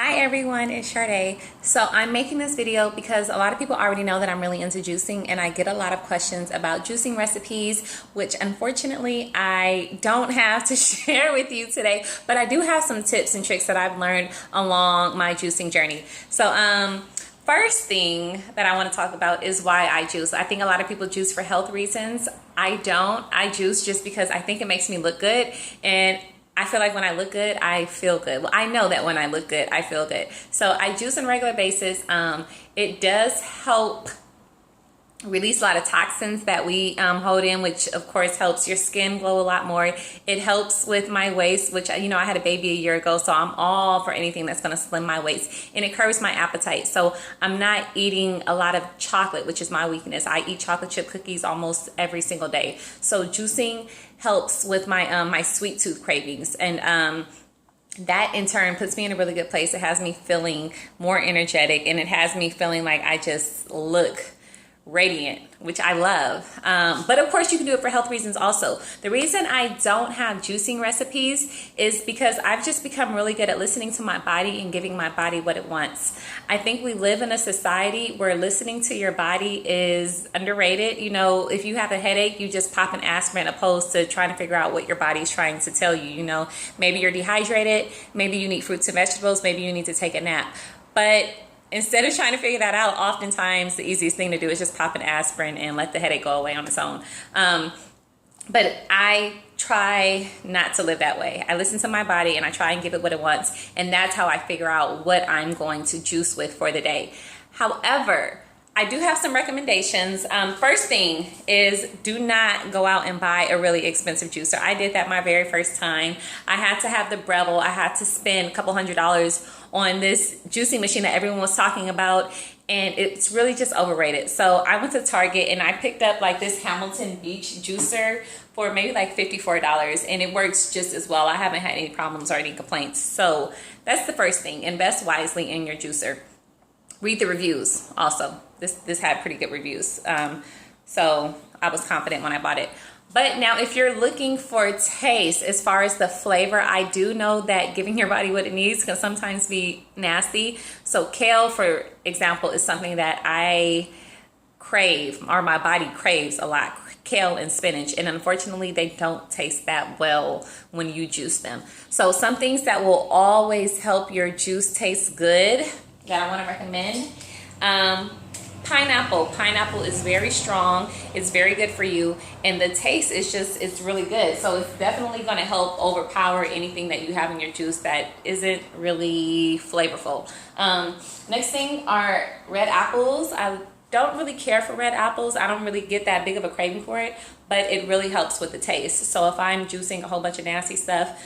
Hi everyone, it's Charde. So I'm making this video because a lot of people already know that I'm really into juicing, and I get a lot of questions about juicing recipes, which unfortunately I don't have to share with you today, but I do have some tips and tricks that I've learned along my juicing journey. So first thing that I want to talk about is why I juice. I think a lot of people juice for health reasons. I don't. I juice just because I think it makes me look good, and I feel like when I look good, I feel good. Well, I know that when I look good, I feel good. So I juice on a regular basis. It does help release a lot of toxins that we hold in, which of course helps your skin glow a lot more. It helps with my waist, which, you know, I had a baby a year ago, so I'm all for anything that's going to slim my waist, and it curbs my appetite. So I'm not eating a lot of chocolate, which is my weakness. I eat chocolate chip cookies almost every single day. So juicing helps with my my sweet tooth cravings, and that in turn puts me in a really good place. It has me feeling more energetic, and it has me feeling like I just look radiant, which I love. But of course you can do it for health reasons also. The reason I don't have juicing recipes is because I've just become really good at listening to my body and giving my body what it wants. I think we live in a society where listening to your body is underrated. You know, if you have a headache, you just pop an aspirin, opposed to trying to figure out what your body's trying to tell you. You know, maybe you're dehydrated, maybe you need fruits and vegetables, maybe you need to take a nap. But instead of trying to figure that out, oftentimes the easiest thing to do is just pop an aspirin and let the headache go away on its own. But I try not to live that way. I listen to my body and I try and give it what it wants. And that's how I figure out what I'm going to juice with for the day. However, I do have some recommendations. First thing is, do not go out and buy a really expensive juicer. I did that my very first time. I had to have the Breville. I had to spend a couple $100s on this juicing machine that everyone was talking about, and it's really just overrated. So I went to Target and I picked up like this Hamilton Beach juicer for maybe like $54, and it works just as well. I haven't had any problems or any complaints. So that's the first thing. Invest wisely in your juicer. Read the reviews also. This had pretty good reviews. So I was confident when I bought it. But now if you're looking for taste, as far as the flavor, I do know that giving your body what it needs can sometimes be nasty. So kale, for example, is something that I crave, or my body craves a lot. Kale and spinach, and unfortunately they don't taste that well when you juice them. So some things that will always help your juice taste good that I want to recommend. Pineapple. Pineapple is very strong. It's very good for you, and the taste is just, it's really good. So it's definitely going to help overpower anything that you have in your juice that isn't really flavorful. Next thing are red apples. I don't really care for red apples. I don't really get that big of a craving for it, but it really helps with the taste. So if I'm juicing a whole bunch of nasty stuff,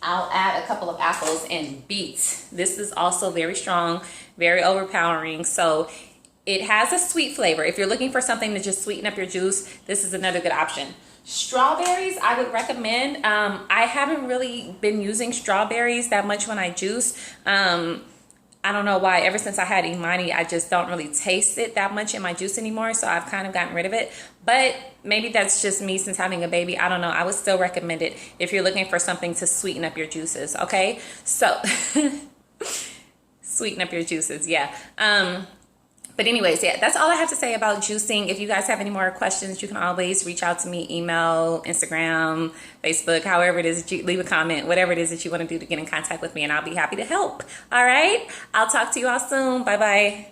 I'll add a couple of apples and beets. This is also very strong, very overpowering. So it has a sweet flavor. If you're looking for something to just sweeten up your juice, this is another good option. Strawberries, I would recommend. I haven't really been using strawberries that much when I juice. I don't know why. Ever since I had Imani, I just don't really taste it that much in my juice anymore. So I've kind of gotten rid of it. But maybe that's just me since having a baby. I don't know. I would still recommend it if you're looking for something to sweeten up your juices. Okay? So sweeten up your juices. Yeah. But anyways, yeah, that's all I have to say about juicing. If you guys have any more questions, you can always reach out to me, email, Instagram, Facebook, however it is that you leave a comment, whatever it is that you want to do to get in contact with me, and I'll be happy to help. All right. I'll talk to you all soon. Bye-bye.